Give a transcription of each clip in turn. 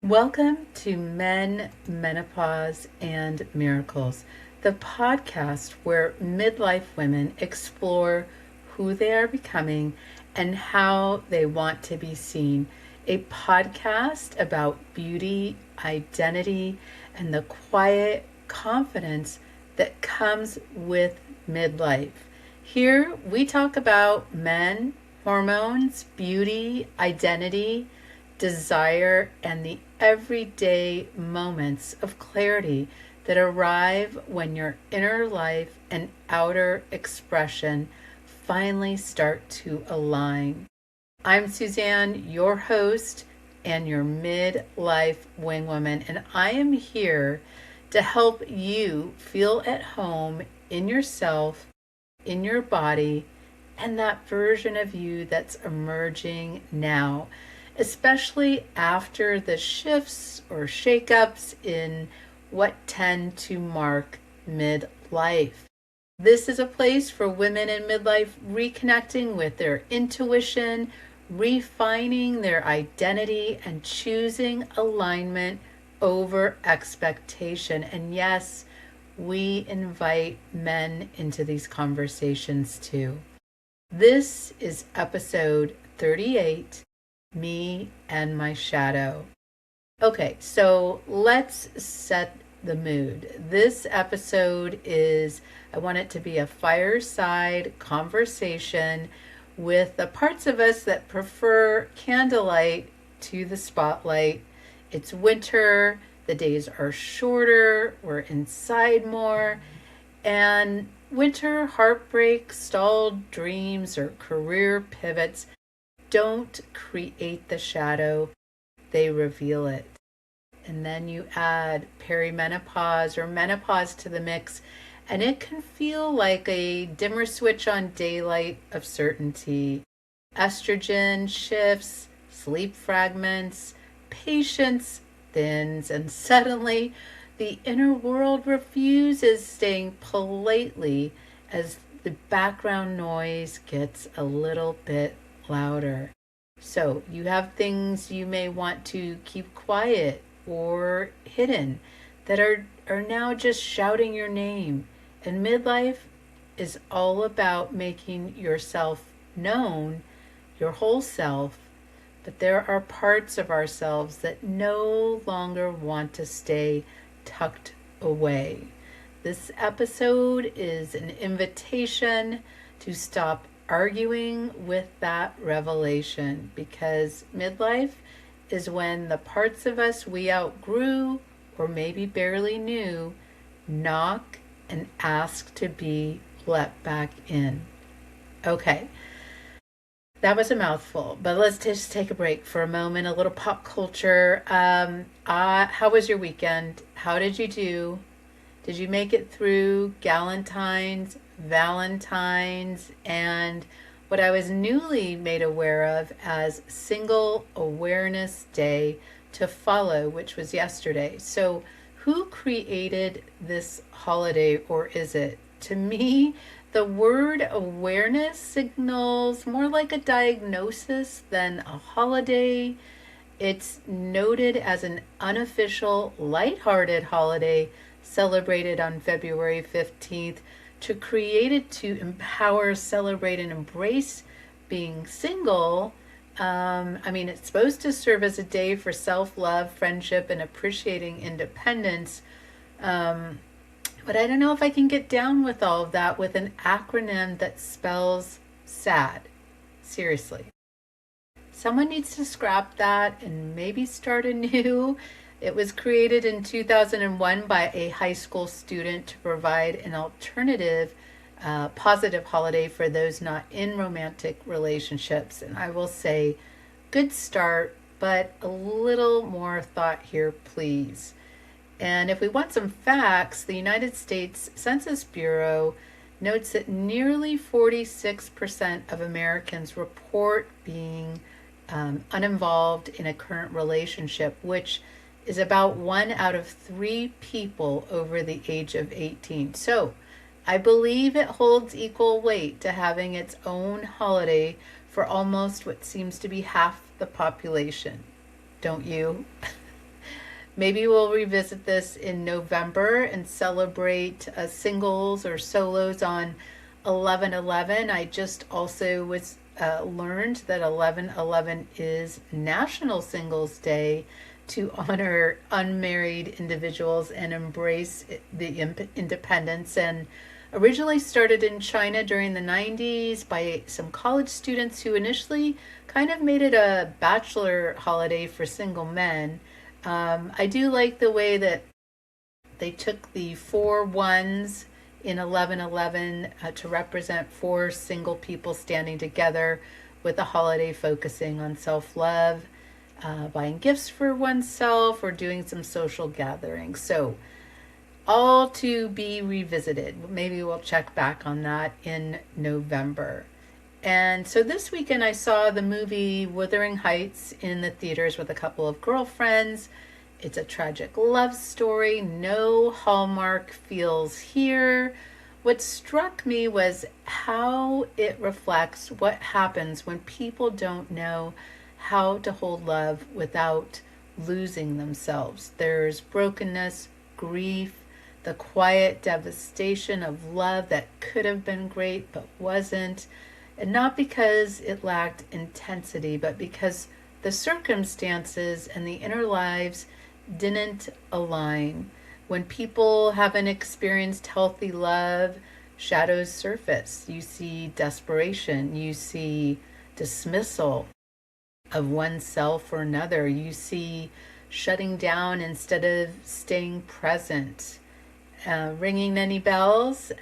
Welcome to Men, Menopause, and Miracles, the podcast where midlife women explore who they are becoming and how they want to be seen. A podcast about beauty, identity, and the quiet confidence that comes with midlife. Here we talk about men, hormones, beauty, identity, desire, and the everyday moments of clarity that arrive when your inner life and outer expression finally start to align. I'm Suzanne, your host and your midlife wingwoman, and I am here to help you feel at home in yourself, in your body, and that version of you that's emerging now, especially after the shifts or shakeups in what tend to mark midlife. This is a place for women in midlife reconnecting with their intuition, refining their identity, and choosing alignment over expectation. And yes, we invite men into these conversations too. This is episode 38. Me and my shadow. Okay, so let's set the mood. This episode I want it to be a fireside conversation with the parts of us that prefer candlelight to the spotlight. It's winter, the days are shorter, we're inside more, and winter heartbreak, stalled dreams, or career pivots don't create the shadow, they reveal it. And then you add perimenopause or menopause to the mix, and it can feel like a dimmer switch on daylight of certainty. Estrogen shifts, sleep fragments, patience thins, and suddenly the inner world refuses staying politely as the background noise gets a little bit louder. So you have things you may want to keep quiet or hidden that are now just shouting your name. And midlife is all about making yourself known, your whole self, but there are parts of ourselves that no longer want to stay tucked away. This episode is an invitation to stop arguing with that revelation, because midlife is when the parts of us we outgrew or maybe barely knew knock and ask to be let back in. Okay, that was a mouthful, but let's just take a break for a moment. A little pop culture. How was your weekend? How did you do? Did you make it through Galentine's, Valentine's, and what I was newly made aware of as Single Awareness Day to follow, which was yesterday? So who created this holiday, or is it? To me, the word awareness signals more like a diagnosis than a holiday. It's noted as an unofficial, lighthearted holiday celebrated on February 15th, created to empower, celebrate, and embrace being single. It's supposed to serve as a day for self-love, friendship, and appreciating independence. But I don't know if I can get down with all of that with an acronym that spells SAD. Seriously. Someone needs to scrap that and maybe start anew. It was created in 2001 by a high school student to provide an alternative, positive holiday for those not in romantic relationships. And I will say, good start, but a little more thought here, please. And if we want some facts, the United States Census Bureau notes that nearly 46% of Americans report being uninvolved in a current relationship, which is about 1 out of 3 people over the age of 18. So I believe it holds equal weight to having its own holiday for almost what seems to be half the population. Don't you? Maybe we'll revisit this in November and celebrate singles or solos on 11/11. I just also was learned that 11/11 is National Singles Day to honor unmarried individuals and embrace the independence, and originally started in China during the 90s by some college students who initially kind of made it a bachelor holiday for single men. I do like the way that they took the 4 1s in 11/11 to represent 4 single people standing together, with the holiday focusing on self-love, buying gifts for oneself, or doing some social gatherings. So all to be revisited. Maybe we'll check back on that in November. And so this weekend I saw the movie Wuthering Heights in the theaters with a couple of girlfriends. It's a tragic love story. No Hallmark feels here. What struck me was how it reflects what happens when people don't know how to hold love without losing themselves. There's brokenness, grief, the quiet devastation of love that could have been great but wasn't. And not because it lacked intensity, but because the circumstances and the inner lives didn't align. When people haven't experienced healthy love, shadows surface. You see desperation, you see dismissal of oneself or another, you see shutting down instead of staying present. Ringing any bells?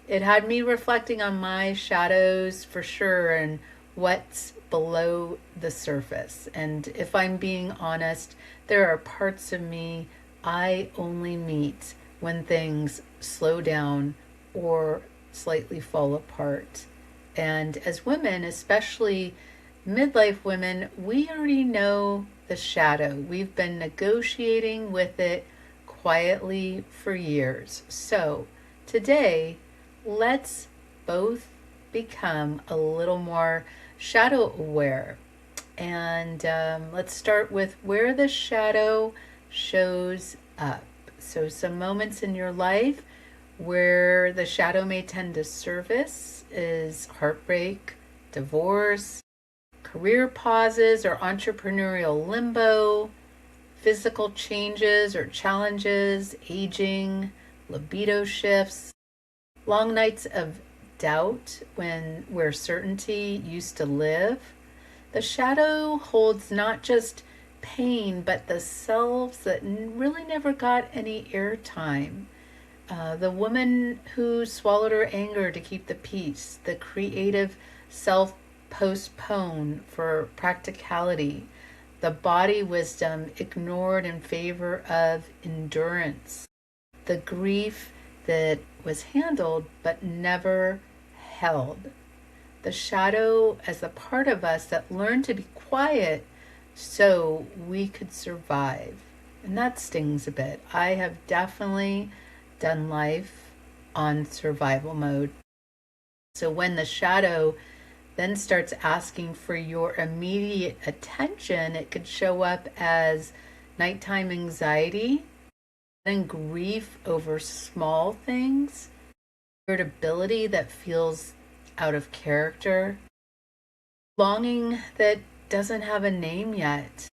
It had me reflecting on my shadows for sure, and what's below the surface. And if I'm being honest, there are parts of me I only meet when things slow down or slightly fall apart. And as women, especially midlife women, we already know the shadow. We've been negotiating with it quietly for years. So today, let's both become a little more shadow aware. And let's start with where the shadow shows up. So some moments in your life where the shadow may tend to surface is heartbreak, divorce, career pauses or entrepreneurial limbo, physical changes or challenges, aging, libido shifts, long nights of doubt where certainty used to live. The shadow holds not just pain, but the selves that really never got any airtime. The woman who swallowed her anger to keep the peace, the creative self postponed for practicality, the body wisdom ignored in favor of endurance, the grief that was handled but never held. The shadow as a part of us that learned to be quiet so we could survive. And that stings a bit. I have definitely done life on survival mode. So when the shadow then starts asking for your immediate attention, it could show up as nighttime anxiety, and grief over small things, irritability that feels out of character, longing that doesn't have a name yet.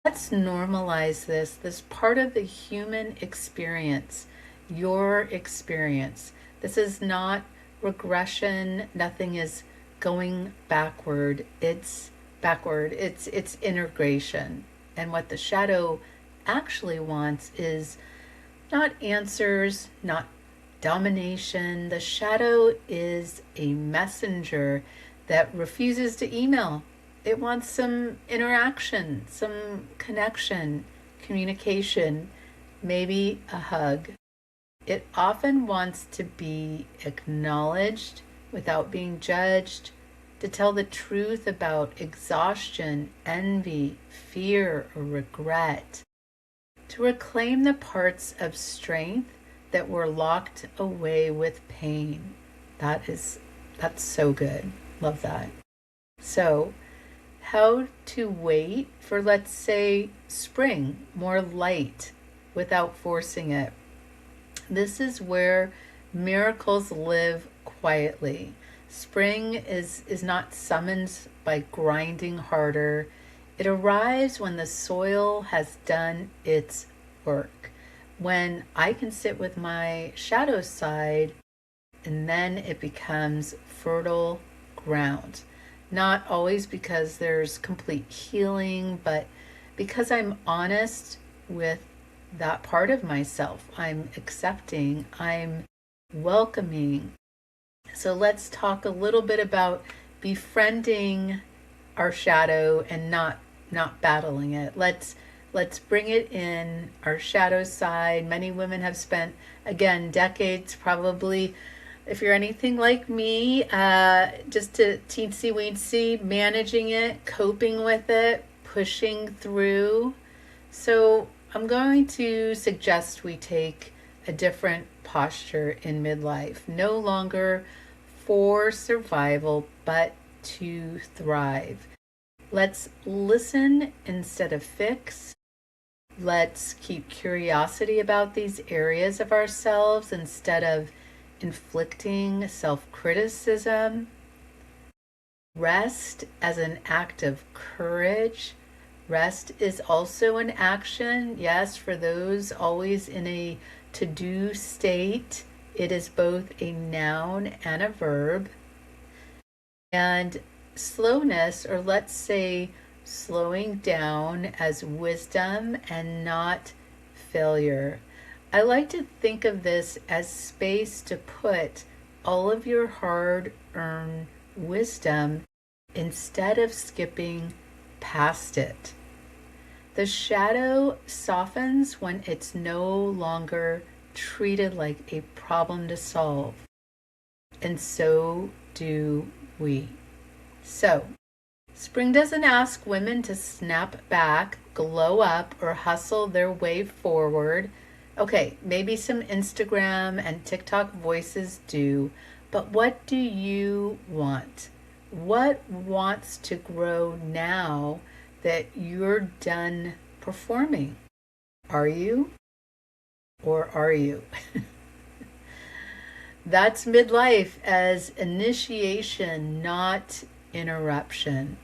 Let's normalize this part of the human experience, your experience. This is not regression. Nothing is going backward. It's backward. It's integration. And what the shadow actually wants is not answers, not domination. The shadow is a messenger that refuses to email. It wants some interaction, some connection, communication, maybe a hug. It often wants to be acknowledged without being judged, to tell the truth about exhaustion, envy, fear, or regret, to reclaim the parts of strength that were locked away with pain. That's so good. Love that. So how to wait for, let's say, spring, more light without forcing it. This is where miracles live quietly. Spring is not summoned by grinding harder. It arrives when the soil has done its work, when I can sit with my shadow side, and then it becomes fertile ground. Not always because there's complete healing, but because I'm honest with that part of myself. I'm accepting, I'm welcoming. So let's talk a little bit about befriending our shadow and not battling it. Let's bring it in, our shadow side. Many women have spent, again, decades probably, if you're anything like me, just to teensy weensy, managing it, coping with it, pushing through. So I'm going to suggest we take a different posture in midlife. No longer for survival, but to thrive. Let's listen instead of fix. Let's keep curiosity about these areas of ourselves instead of inflicting self-criticism. Rest as an act of courage. Rest is also an action. Yes, for those always in a to-do state, it is both a noun and a verb. And slowness, or let's say slowing down, as wisdom and not failure. I like to think of this as space to put all of your hard-earned wisdom instead of skipping past it. The shadow softens when it's no longer treated like a problem to solve. And so do we. So, spring doesn't ask women to snap back, glow up, or hustle their way forward. Okay, maybe some Instagram and TikTok voices do, but what do you want? What wants to grow now that you're done performing? Are you? Or are you? That's midlife as initiation, not interruption.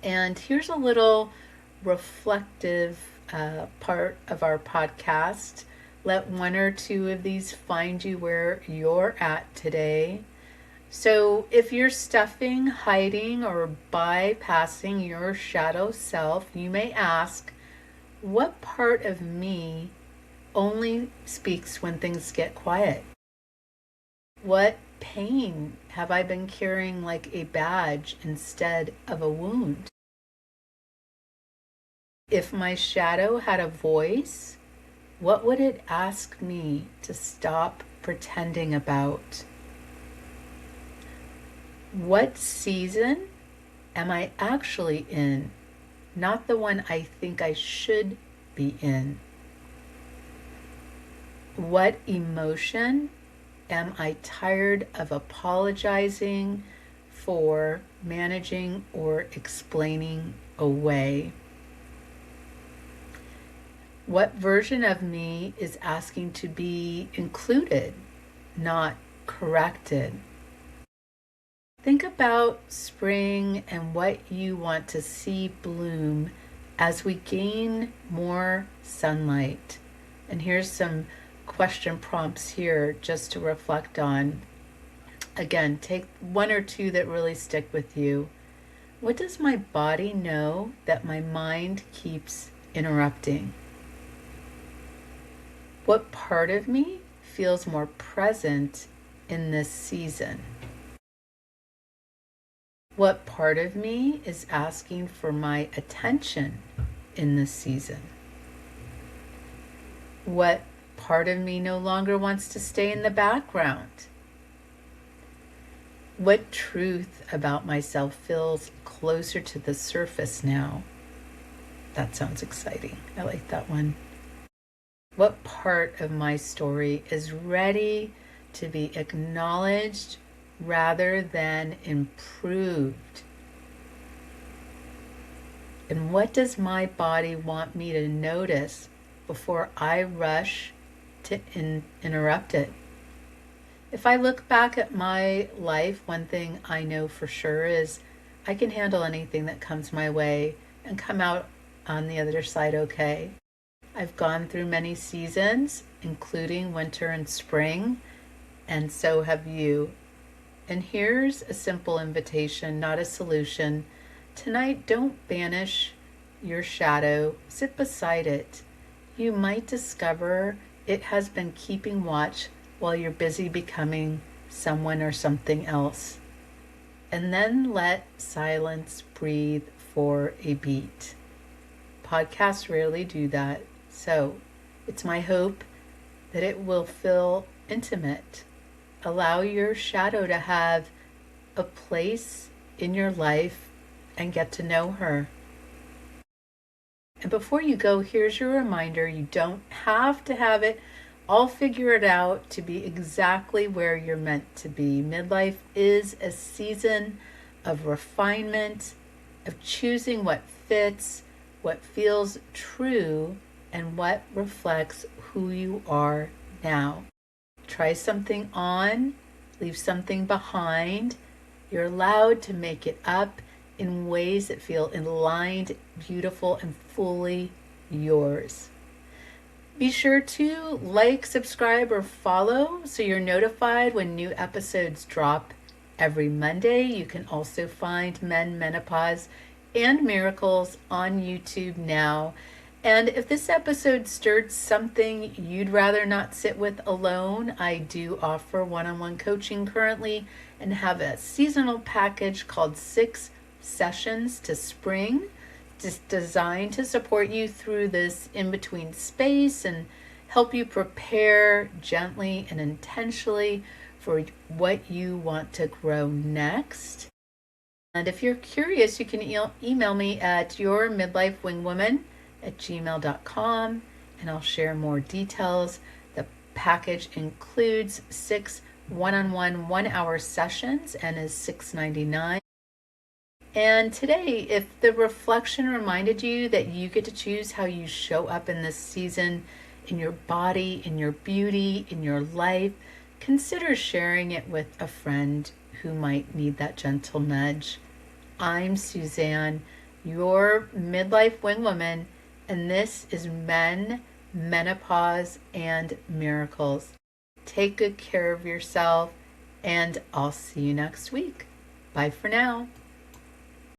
And here's a little reflective part of our podcast. Let one or two of these find you where you're at today. So if you're stuffing, hiding, or bypassing your shadow self, you may ask, what part of me only speaks when things get quiet? What pain have I been carrying like a badge instead of a wound? If my shadow had a voice, what would it ask me to stop pretending about? What season am I actually in, not the one I think I should be in? What emotion am I tired of apologizing for, managing, or explaining away? What version of me is asking to be included, not corrected? Think about spring and what you want to see bloom as we gain more sunlight. And here's some question prompts here just to reflect on. Again, take one or two that really stick with you. What does my body know that my mind keeps interrupting? What part of me feels more present in this season? What part of me is asking for my attention in this season? What part of me no longer wants to stay in the background? What truth about myself feels closer to the surface now? That sounds exciting. I like that one. What part of my story is ready to be acknowledged rather than improved? And what does my body want me to notice before I rush to interrupt it? If I look back at my life, one thing I know for sure is I can handle anything that comes my way and come out on the other side okay. I've gone through many seasons, including winter and spring, and so have you. And here's a simple invitation, not a solution. Tonight, don't banish your shadow, sit beside it. You might discover it has been keeping watch while you're busy becoming someone or something else. And then let silence breathe for a beat. Podcasts rarely do that, so it's my hope that it will feel intimate. Allow your shadow to have a place in your life and get to know her. And before you go, here's your reminder: you don't have to have it all figured out to be exactly where you're meant to be. Midlife is a season of refinement, of choosing what fits, what feels true, and what reflects who you are now. Try something on, leave something behind. You're allowed to make it up in ways that feel aligned, beautiful, and fully yours. Be sure to like, subscribe, or follow so you're notified when new episodes drop every Monday. You can also find Men, Menopause, and Miracles on YouTube now. And if this episode stirred something you'd rather not sit with alone, I do offer one-on-one coaching currently and have a seasonal package called 6 Sessions to Spring, just designed to support you through this in-between space and help you prepare gently and intentionally for what you want to grow next. And if you're curious, you can email me at yourmidlifewingwoman@gmail.com and I'll share more details. The package includes 6 one-on-one 1-hour sessions and is $6.99. And today, if the reflection reminded you that you get to choose how you show up in this season, in your body, in your beauty, in your life, consider sharing it with a friend who might need that gentle nudge. I'm Suzanne, your midlife wingwoman, and this is Men, Menopause, and Miracles. Take good care of yourself, and I'll see you next week. Bye for now.